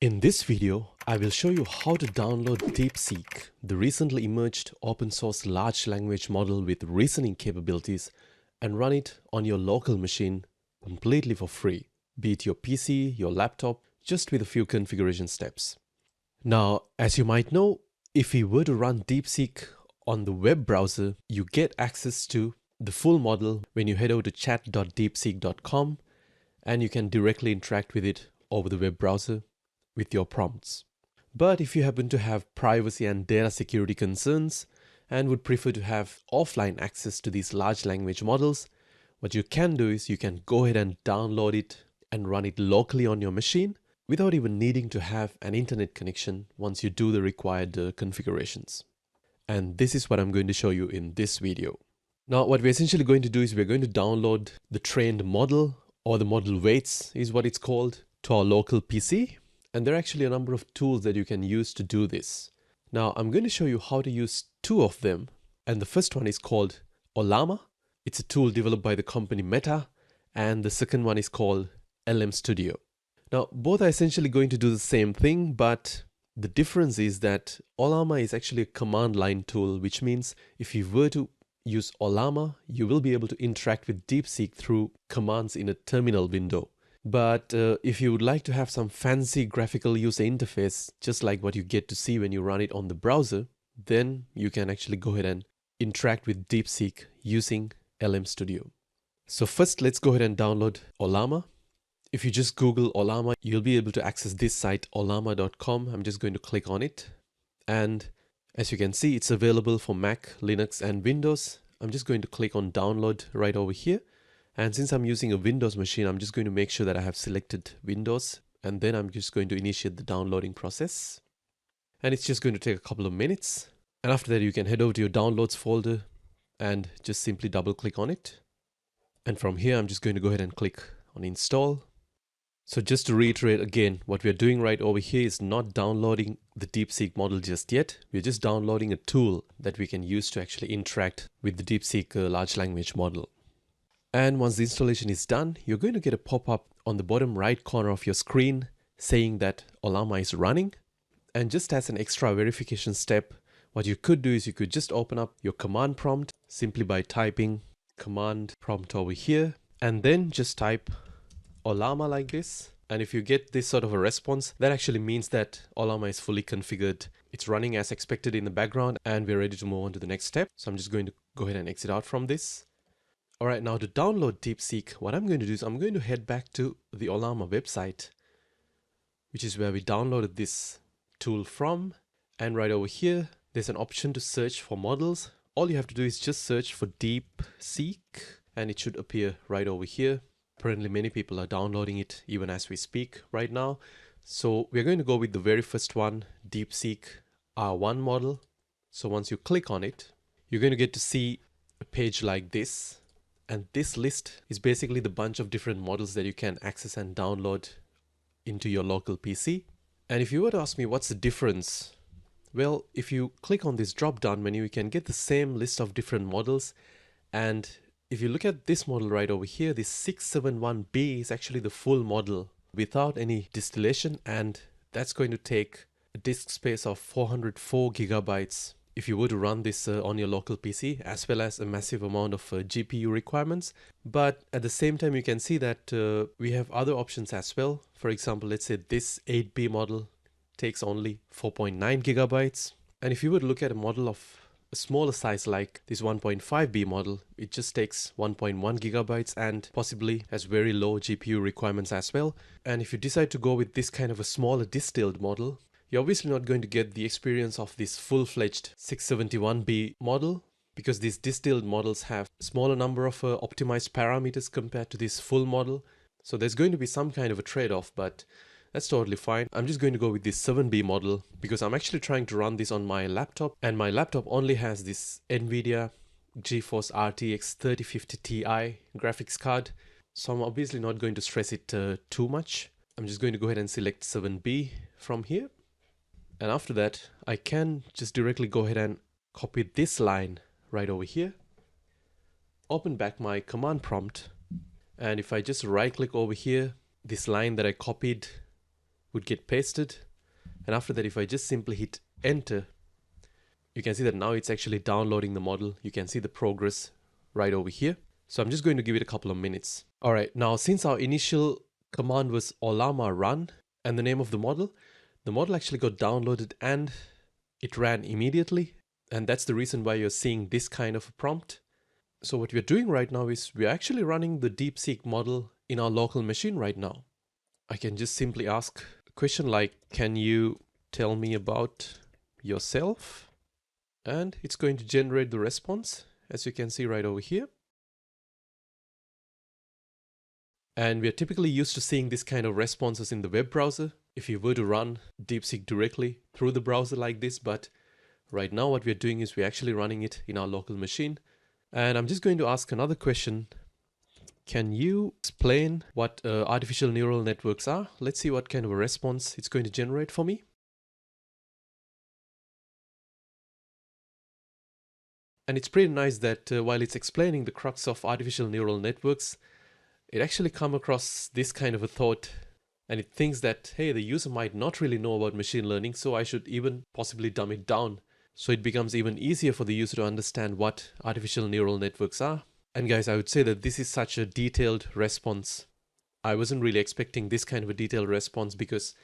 In this video, I will show you how to download DeepSeek, the recently emerged open source large language model with reasoning capabilities, and run it on your local machine completely for free, be it your PC, your laptop, just with a few configuration steps. Now, as you might know, if we were to run DeepSeek on the web browser, you get access to the full model when you head over to chat.deepseek.com, and you can directly interact with it over the web browser with your prompts. But if you happen to have privacy and data security concerns and would prefer to have offline access to these large language models, what you can do is you can go ahead and download it and run it locally on your machine without even needing to have an internet connection once you do the required configurations. And this is what I'm going to show you in this video. Now, what we're essentially going to do is we're going to download the trained model, or the model weights is what it's called, to our local PC. And there are actually a number of tools that you can use to do this. Now, I'm going to show you how to use two of them. And the first one is called Ollama. It's a tool developed by the company Meta. And the second one is called LM Studio. Now, both are essentially going to do the same thing, but the difference is that Ollama is actually a command line tool, which means if you were to use Ollama, you will be able to interact with DeepSeek through commands in a terminal window. But if you would like to have some fancy graphical user interface, just like what you get to see when you run it on the browser, then you can actually go ahead and interact with DeepSeek using LM Studio. So first, let's go ahead and download Ollama. If you just Google Ollama, you'll be able to access this site, ollama.com. I'm just going to click on it. And as you can see, it's available for Mac, Linux, and Windows. I'm just going to click on download right over here. And since I'm using a Windows machine, I'm just going to make sure that I have selected Windows, and then I'm just going to initiate the downloading process. And it's just going to take a couple of minutes. And after that, you can head over to your downloads folder and just simply double click on it. And from here, I'm just going to go ahead and click on install. So just to reiterate again, what we're doing right over here is not downloading the DeepSeek model just yet. We're just downloading a tool that we can use to actually interact with the DeepSeek large language model. And once the installation is done, you're going to get a pop-up on the bottom right corner of your screen saying that Ollama is running. And just as an extra verification step, what you could do is you could just open up your command prompt simply by typing command prompt over here, and then just type Ollama like this. And if you get this sort of a response, that actually means that Ollama is fully configured. It's running as expected in the background, and we're ready to move on to the next step. So I'm just going to go ahead and exit out from this. Alright, now to download DeepSeek, what I'm going to do is I'm going to head back to the Ollama website, which is where we downloaded this tool from. And right over here, there's an option to search for models. All you have to do is just search for DeepSeek, and it should appear right over here. Apparently, many people are downloading it even as we speak right now. So we're going to go with the very first one, DeepSeek R1 model. So once you click on it, you're going to get to see a page like this. And this list is basically the bunch of different models that you can access and download into your local PC. And if you were to ask me what's the difference, well, if you click on this drop down menu, you can get the same list of different models. And if you look at this model right over here, this 671B is actually the full model without any distillation, and that's going to take a disk space of 404 gigabytes if you were to run this on your local PC, as well as a massive amount of GPU requirements. But at the same time, you can see that we have other options as well. For example, let's say this 8B model takes only 4.9 gigabytes. And if you were to look at a model of a smaller size like this 1.5B model, it just takes 1.1 gigabytes and possibly has very low GPU requirements as well. And if you decide to go with this kind of a smaller distilled model, you're obviously not going to get the experience of this full-fledged 671B model, because these distilled models have a smaller number of optimized parameters compared to this full model. So there's going to be some kind of a trade-off, but that's totally fine. I'm just going to go with this 7B model because I'm actually trying to run this on my laptop, and my laptop only has this NVIDIA GeForce RTX 3050 Ti graphics card. So I'm obviously not going to stress it too much. I'm just going to go ahead and select 7B from here. And after that, I can just directly go ahead and copy this line right over here. Open back my command prompt. And if I just right click over here, this line that I copied would get pasted. And after that, if I just simply hit enter, you can see that now it's actually downloading the model. You can see the progress right over here. So I'm just going to give it a couple of minutes. All right, now since our initial command was Ollama run and the name of the model actually got downloaded and it ran immediately. And that's the reason why you're seeing this kind of a prompt. So what we're doing right now is we're actually running the DeepSeek model in our local machine right now. I can just simply ask a question like, can you tell me about yourself? And it's going to generate the response, as you can see right over here. And we are typically used to seeing this kind of responses in the web browser if you were to run DeepSeek directly through the browser like this. But right now what we're doing is we're actually running it in our local machine. And I'm just going to ask another question. Can you explain what artificial neural networks are? Let's see what kind of a response it's going to generate for me. And it's pretty nice that while it's explaining the crux of artificial neural networks, it actually comes across this kind of a thought, and it thinks that, hey, the user might not really know about machine learning, so I should even possibly dumb it down. So it becomes even easier for the user to understand what artificial neural networks are. And guys, I would say that this is such a detailed response. I wasn't really expecting this kind of a detailed response because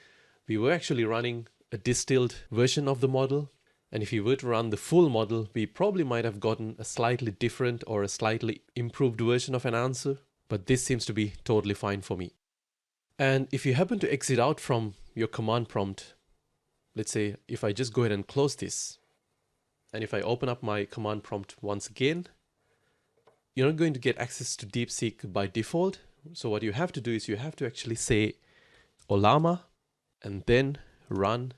we were actually running a distilled version of the model. And if you were to run the full model, we probably might have gotten a slightly different or a slightly improved version of an answer. But this seems to be totally fine for me. And if you happen to exit out from your command prompt, let's say if I just go ahead and close this, and if I open up my command prompt once again, you're not going to get access to DeepSeek by default. So what you have to do is you have to actually say Ollama and then run.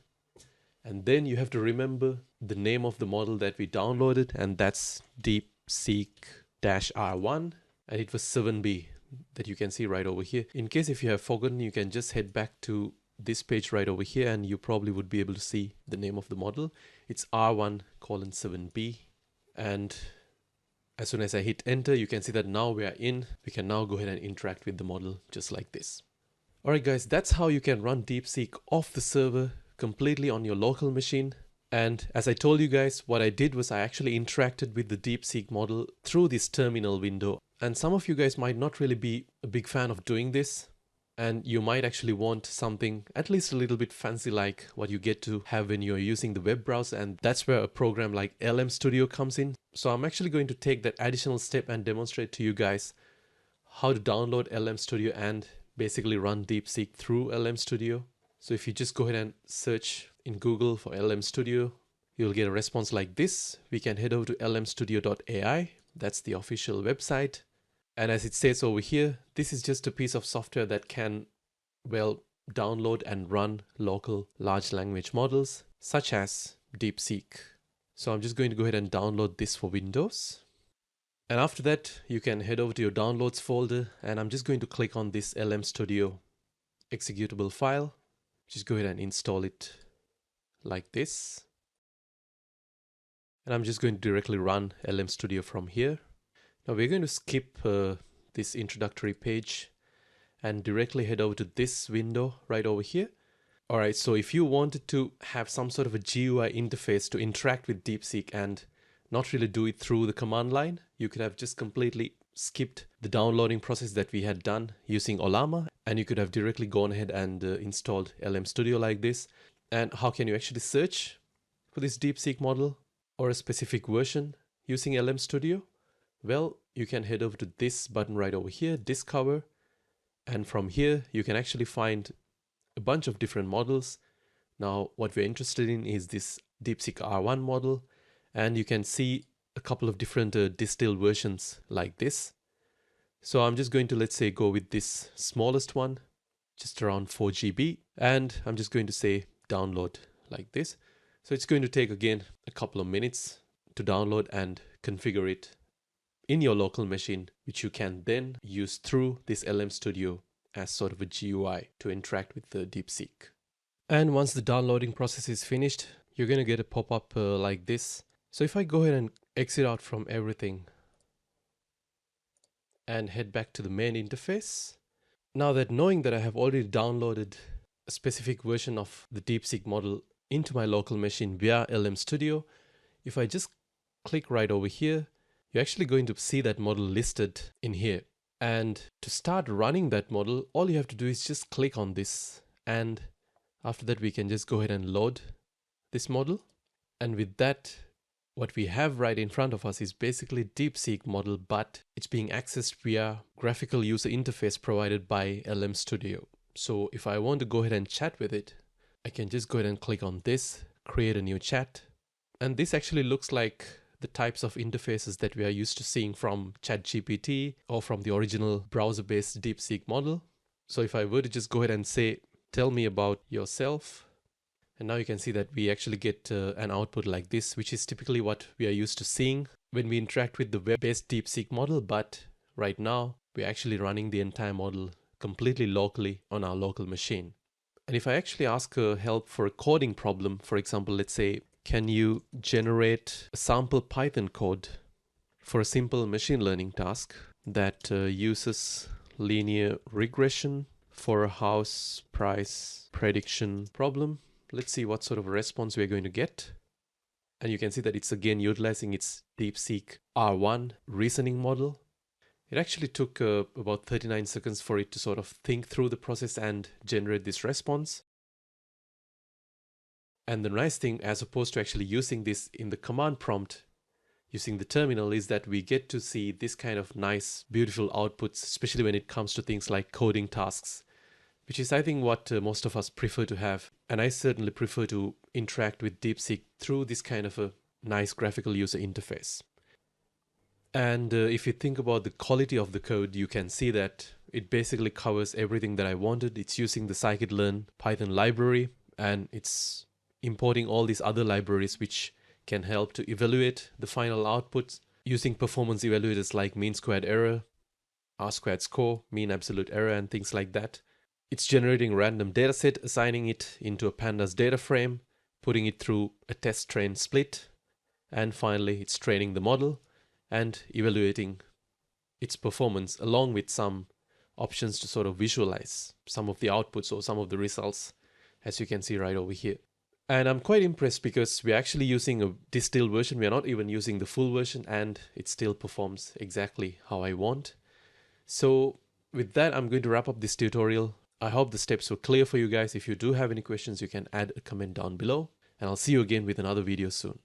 And then you have to remember the name of the model that we downloaded, and that's DeepSeek R1, and it was 7B that you can see right over here. In case if you have forgotten, you can just head back to this page right over here and you probably would be able to see the name of the model. It's R1:7B, and as soon as I hit enter, you can see that now we are in. We can now go ahead and interact with the model just like this. Alright guys, that's how you can run DeepSeek off the server completely on your local machine. And as I told you guys, what I did was I actually interacted with the DeepSeek model through this terminal window. And some of you guys might not really be a big fan of doing this. And you might actually want something at least a little bit fancy like what you get to have when you're using the web browser. And that's where a program like LM Studio comes in. So I'm actually going to take that additional step and demonstrate to you guys how to download LM Studio and basically run DeepSeek through LM Studio. So if you just go ahead and search in Google for LM Studio, you'll get a response like this. We can head over to lmstudio.ai. That's the official website. And as it says over here, this is just a piece of software that can, well, download and run local large language models, such as DeepSeek. So I'm just going to go ahead and download this for Windows. And after that, you can head over to your downloads folder, and I'm just going to click on this LM Studio executable file. Just go ahead and install it like this. And I'm just going to directly run LM Studio from here. Now we're going to skip this introductory page and directly head over to this window right over here. Alright, so if you wanted to have some sort of a GUI interface to interact with DeepSeek and not really do it through the command line, you could have just completely skipped the downloading process that we had done using Ollama, and you could have directly gone ahead and installed LM Studio like this. And how can you actually search for this DeepSeek model or a specific version using LM Studio? Well, you can head over to this button right over here, Discover, and from here you can actually find a bunch of different models. Now what we're interested in is this DeepSeek R1 model, and you can see a couple of different distilled versions like this. So I'm just going to, let's say, go with this smallest one, just around 4 GB, and I'm just going to say download like this. So it's going to take again a couple of minutes to download and configure it in your local machine, which you can then use through this LM Studio as sort of a GUI to interact with the DeepSeek. And once the downloading process is finished, you're going to get a pop-up like this. So if I go ahead and exit out from everything and head back to the main interface, now that knowing that I have already downloaded a specific version of the DeepSeek model into my local machine via LM Studio, if I just click right over here, you're actually going to see that model listed in here. And to start running that model, all you have to do is just click on this. And after that, we can just go ahead and load this model. And with that, what we have right in front of us is basically DeepSeek model, but it's being accessed via graphical user interface provided by LM Studio. So if I want to go ahead and chat with it, I can just go ahead and click on this, create a new chat. And this actually looks like the types of interfaces that we are used to seeing from ChatGPT or from the original browser-based DeepSeek model. So if I were to just go ahead and say, tell me about yourself, and now you can see that we actually get an output like this, which is typically what we are used to seeing when we interact with the web-based DeepSeek model. But right now, we're actually running the entire model completely locally on our local machine. And if I actually ask help for a coding problem, for example, let's say, can you generate a sample Python code for a simple machine learning task that uses linear regression for a house price prediction problem? Let's see what sort of a response we're going to get. And you can see that it's again utilizing its DeepSeek R1 reasoning model. It actually took about 39 seconds for it to sort of think through the process and generate this response. And the nice thing, as opposed to actually using this in the command prompt, using the terminal, is that we get to see this kind of nice, beautiful outputs, especially when it comes to things like coding tasks, which is, I think, what most of us prefer to have. And I certainly prefer to interact with DeepSeek through this kind of a nice graphical user interface. And if you think about the quality of the code, you can see that it basically covers everything that I wanted. It's using the scikit-learn Python library, and it's importing all these other libraries which can help to evaluate the final outputs using performance evaluators like mean squared error, R squared score, mean absolute error, and things like that. It's generating random dataset, assigning it into a pandas data frame, putting it through a test train split, and finally it's training the model and evaluating its performance along with some options to sort of visualize some of the outputs or some of the results, as you can see right over here. And I'm quite impressed because we're actually using a distilled version. We're not even using the full version, and it still performs exactly how I want. So with that, I'm going to wrap up this tutorial. I hope the steps were clear for you guys. If you do have any questions, you can add a comment down below, and I'll see you again with another video soon.